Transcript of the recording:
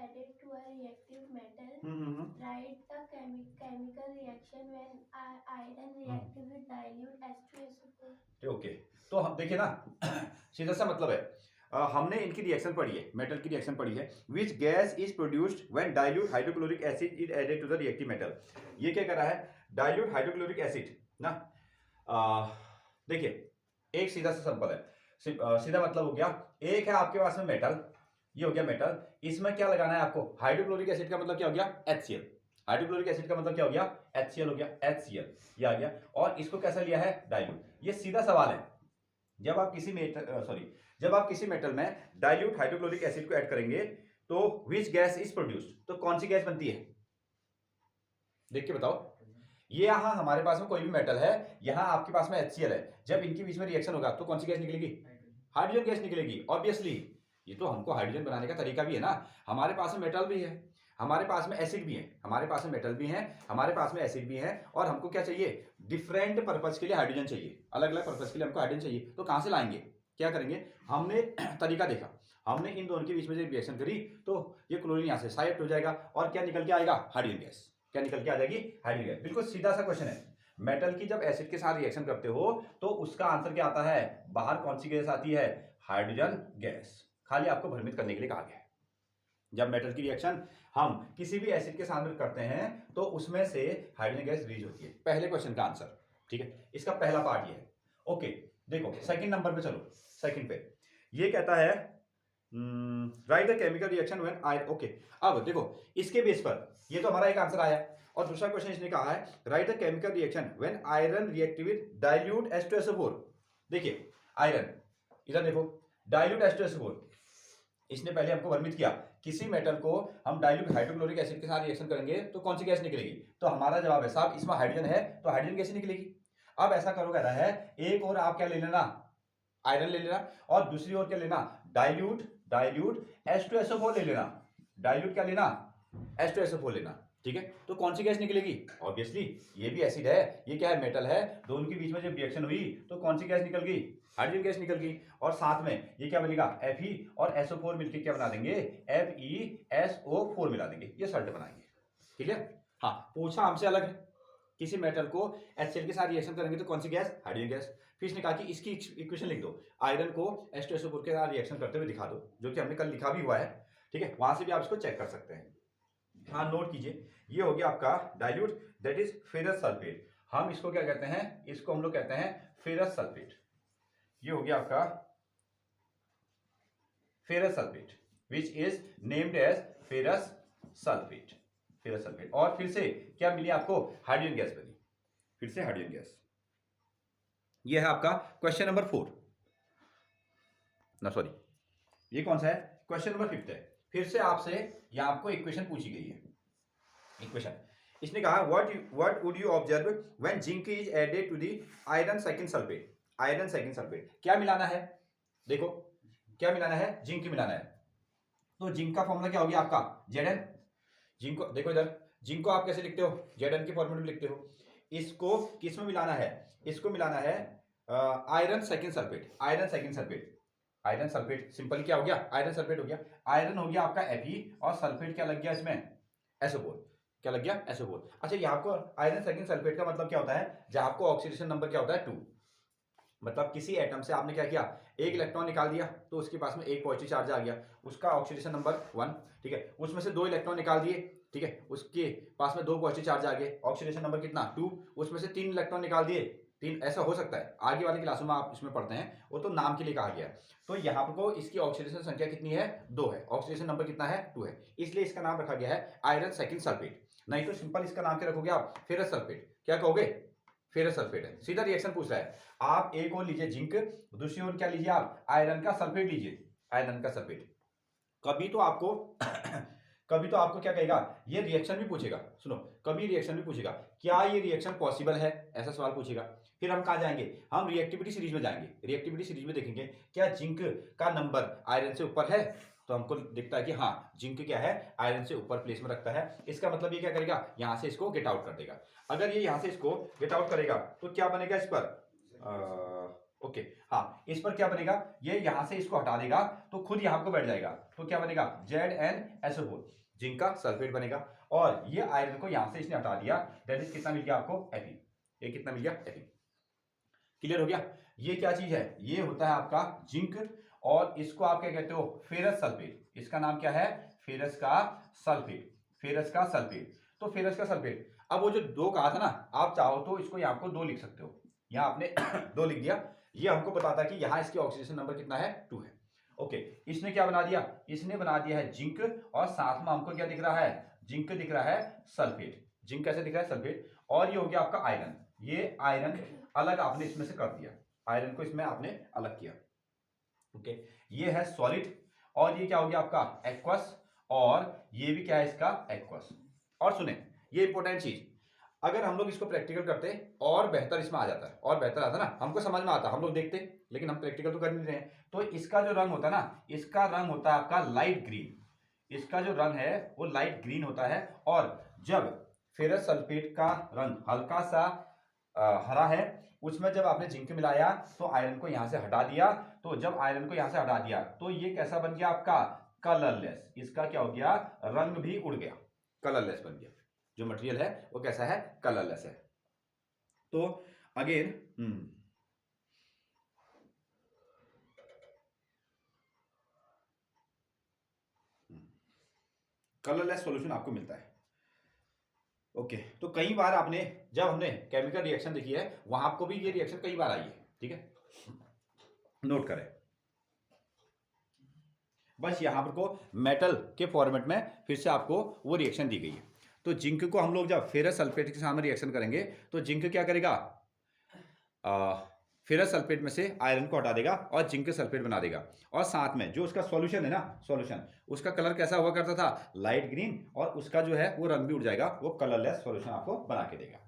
added to a reactive metal. Write the chemical reaction when iron reacted with dilute H2SO4. Okay, तो हम देखिए ना सीधा सा मतलब है हमने इनकी रिएक्शन पढ़ी है, मेटल की रिएक्शन पढ़ी है। Which gas is produced when dilute hydrochloric acid is added to the reactive metal. ये क्या कर रहा है, डाइल्यूट हाइड्रोक्लोरिक एसिड ना। देखिए एक सीधा सा सिंपल है, सीधा मतलब हो गया, एक है आपके पास में मेटल, ये हो गया मेटल, इसमें क्या लगाना है आपको, हाइड्रोक्लोरिक एसिड का मतलब क्या हो गया, HCl। हाइड्रोक्लोरिक एसिड का मतलब क्या हो गया, HCl हो गया, HCl ये आ गया। और इसको कैसा लिया है, डाइल्यूट। ये सीधा सवाल है, जब आप किसी मेटल में डाइल्यूट हाइड्रोक्लोरिक एसिड को ऐड करेंगे तो विच गैस इज प्रोड्यूस्ड, तो कौन सी गैस बनती है, देख के बताओ। ये यहां हमारे पास में कोई भी मेटल है, यहां आपके पास में HCl है, जब इनके बीच में रिएक्शन होगा तो कौन सी गैस निकलेगी, हाइड्रोजन गैस निकलेगी ऑब्वियसली। ये तो हमको हाइड्रोजन बनाने का तरीका भी है ना, हमारे पास में मेटल भी है, हमारे पास में एसिड भी है, हमारे पास में मेटल भी है, हमारे पास में एसिड भी है, और हमको क्या चाहिए, डिफरेंट पर्पस के लिए हाइड्रोजन चाहिए, अलग अलग पर्पस के लिए हमको हाइड्रोजन चाहिए। तो कहां से लाएंगे, क्या करेंगे, हमने तरीका देखा, हमने इन दोनों के बीच में जब रिएक्शन करी तो ये क्लोरीन यहां से साइड हो जाएगा और क्या निकल के आएगा, हाइड्रोजन गैस। क्या निकल के आ जाएगी, हाइड्रोजन गैस। बिल्कुल सीधा सा क्वेश्चन है। मेटल की जब एसिड के साथ रिएक्शन करते हो तो उसका आंसर क्या आता है, बाहर कौन सी गैस आती है, हाइड्रोजन गैस। खाली आपको भ्रमित करने के लिए कहा गया है। जब मेटल की रिएक्शन हम किसी भी एसिड के साथ में करते हैं तो उसमें से हाइड्रोजन गैस रिलीज होती है। पहले क्वेश्चन का आंसर, ठीक है, इसका पहला पार्ट ये है। ओके, देखो सेकंड नंबर पे चलो, सेकंड पे ये कहता है right the chemical reaction when iron. Okay, अब देखो इसके बेस पर ये तो हमारा एक आंसर आया, और दूसरा क्वेश्चन इसने कहा है right the chemical reaction when iron react with dilute H2SO4। देखिए आयरन, इधर देखो डाइल्यूट H2SO4, इसने पहले हमको वर्णित किया किसी मेटल को हम डाइल्यूट हाइड्रोक्लोरिक एसिड के साथ रिएक्शन करेंगे तो कौन सी गैस निकलेगी, तो हमारा जवाब है साहब इसमें हाइड्रोजन है तो हाइड्रोजन गैस ही निकलेगी। अब ऐसा करो, कह रहा है एक और आप क्या ले लेना, आयरन ले लेना, और दूसरी ओर क्या लेना, डाइल्यूट H2SO4 ले लेना, डाइल्यूट क्या लेना, H2SO4 लेना, ठीक है। तो कौन सी गैस निकलेगी, ऑब्वियसली ये भी एसिड है, ये क्या है, मेटल है, दोनों के बीच में जब रिएक्शन हुई तो कौन सी गैस निकल गई, हाइड्रोजन गैस निकल गई। और साथ में ये क्या बनेगा, Fe और SO4 मिलकर क्या बना देंगे, FeSO4 मिला देंगे, ये सल्ट बनाएंगे, ठीक है। हाँ, पूछा हमसे अलग है, किसी मेटल को HCl के साथ रिएक्शन करेंगे तो कौन सी गैस, हाइड्रोजन गैस। फिर इसने कहा कि इसकी इक्वेशन लिख दो, आयरन को H2SO4 के साथ रिएक्शन करते हुए दिखा दो, जो कि हमने कल लिखा भी हुआ है, ठीक है, वहां से भी आप इसको चेक कर सकते हैं। हाँ, नोट कीजिए, ये हो गया आपका dilute, that is ferrous sulphate. हम इसको क्या कहते हैं, इसको हम लोग कहते हैं फेरस सल्फेट। ये हो गया आपका ferrous sulphate, which is named as ferrous sulphate, ferrous sulphate. और फिर से क्या मिली आपको, हाइड्रोजन गैस बनी, फिर से हाइड्रोजन गैस। ये है आपका क्वेश्चन नंबर 4 ना, सॉरी ये कौन सा है, क्वेश्चन नंबर 5 है। फिर से आपसे यहां आपको इक्वेशन पूछी गई है, इक्वेशन इसने कहा what would you observe when zinc is added to the iron second sulphate. Iron second sulphate क्या मिलाना है, देखो क्या मिलाना है, जिंक मिलाना है। तो जिंक का फॉर्मूला क्या हो गया आपका, Zn। जिंक को देखो इधर, जिंक को आप कैसे लिखते हो, Zn के फॉर्मूले में लिखते हो। इसको किस में मिलाना है, इसको मिलाना है iron second sulphate, iron second sulphate, iron sulphate simple क्या हो गया, आयरन सल्फेट हो गया। आयरन हो गया आपका Fe और सल्फेट क्या लग गया इसमें, SO4, क्या लग गया, SO4। अच्छा, यहाँ आपको आयरन सेकंड सल्फेट का मतलब क्या होता है, जहां आपको ऑक्सीडेशन नंबर क्या होता है, 2। मतलब किसी एटम से आपने क्या किया, एक इलेक्ट्रॉन निकाल दिया तो उसके पास में एक पॉजिटिव चार्ज आ गया, उसका ऑक्सीडेशन नंबर 1, ठीक है। उसमें से 2 इलेक्ट्रॉन निकाल दिए, ठीक है, उसके पास में 2 पॉजिटिव चार्ज आ गए, ऑक्सीडेशन नंबर कितना, 2। उसमें से 3 इलेक्ट्रॉन निकाल दिए, 3, ऐसा हो सकता है, आगे वाली क्लासों में आप इसमें पढ़ते हैं, वो तो नाम के लिए कहा गया है। तो यहाँ पर को इसकी ऑक्सीडेशन संख्या कितनी है, 2 है, ऑक्सीडेशन नंबर कितना है, 2 है, इसलिए इसका नाम रखा गया है आयरन सेकंड सल्फेट। नहीं तो सिंपल इसका नाम क्या रखोगे आप, फेरस सल्फेट। क्या कहोगे, फेरस सल्फेट है, सीधा रिएक्शन पूछ रहा है। आप एक और लीजिए जिंक, दूसरी ओर क्या लीजिए आप, आयरन का सल्फेट लीजिए, आयरन का सल्फेट। कभी तो आपको कभी तो आपको क्या कहेगा, ये रिएक्शन भी पूछेगा, सुनो, कभी रिएक्शन भी पूछेगा, क्या ये रिएक्शन पॉसिबल है, ऐसा सवाल पूछेगा। फिर हम कहा जाएंगे, हम रिएक्टिविटी सीरीज में जाएंगे, रिएक्टिविटी सीरीज में देखेंगे क्या जिंक का नंबर आयरन से ऊपर है, तो हमको दिखता है कि हाँ जिंक क्या है, आयरन से ऊपर प्लेस में रखता है। इसका मतलब ये क्या करेगा, यहां से इसको गेट आउट कर देगा। अगर ये यहां से इसको गेट आउट करेगा तो क्या बनेगा इस पर, ओके हाँ, इस पर क्या बनेगा, ये यहां से इसको हटा देगा तो खुद यहां को बैठ जाएगा, तो क्या बनेगा ZnSO4, जिंक का सल्फेट बनेगा। और ये आयरन को यहां से इसने हटा दिया, दैट इज कितना मिल गया आपको Fe, ये कितना मिल गया Fe। क्लियर हो गया। ये क्या चीज है, ये होता है आपका जिंक, और इसको आप क्या कहते हो, फेरस सल्फेट। इसका नाम क्या है, फेरस का सल्फेट, फेरस का सल्फेट। तो फेरस का सल्फेट, अब वो जो 2 कहा था ना, आप चाहो तो इसको यहाँ को 2 लिख सकते हो, यहाँ आपने 2 लिख दिया, ये हमको बताता है कि यहाँ इसकी ऑक्सीडेशन नंबर कितना है, 2 है। ओके, इसने क्या बना दिया, इसने बना दिया है जिंक, और साथ में हमको क्या दिख रहा है, जिंक दिख रहा है सल्फेट। जिंक कैसे दिख रहा है, सल्फेट। और ये हो गया आपका आयरन, ये आयरन अलग आपने इसमें से कर दिया, आयरन को इसमें आपने अलग किया। ओके, ये है सॉलिड, और ये क्या हो गया आपका एक्वस, और ये भी क्या है इसका एक्वस। और सुने, ये इंपॉर्टेंट चीज, अगर हम लोग इसको प्रैक्टिकल करते और बेहतर इसमें आ जाता है, और बेहतर आता ना, हमको समझ में आता, हम लोग देखते, लेकिन हम प्रैक्टिकल तो कर नहीं रहे हैं। तो इसका जो रंग होता है ना, इसका रंग होता है आपका लाइट ग्रीन, इसका जो रंग है वो लाइट ग्रीन होता है। और जब फेरस सल्फेट का रंग हल्का सा हरा है, उसमें जब आपने जिंक मिलाया तो आयरन को यहां से हटा दिया, तो जब आयरन को यहां से हटा दिया तो ये कैसा बन गया आपका, कलरलेस। इसका क्या हो गया, रंग भी उड़ गया, कलरलेस बन गया, जो मटेरियल है वो कैसा है, कलरलेस है। तो अगेन कलरलेस सॉल्यूशन आपको मिलता है। ओके, तो कई बार आपने, जब हमने केमिकल रिएक्शन देखी है, वहां आपको भी ये रिएक्शन कई बार आई है, ठीक है, नोट करें। बस यहां पर को मेटल के फॉर्मेट में फिर से आपको वो रिएक्शन दी गई है। तो जिंक को हम लोग जब फेरस सल्फेट के सामने रिएक्शन करेंगे तो जिंक क्या करेगा, फेरस सल्फेट में से आयरन को हटा देगा और जिंक सल्फेट बना देगा, और साथ में जो उसका सॉल्यूशन है ना, सॉल्यूशन उसका कलर कैसा हुआ करता था, लाइट ग्रीन, और उसका जो है वो रंग भी उड़ जाएगा, वो कलरलेस सॉल्यूशन आपको बना के देगा।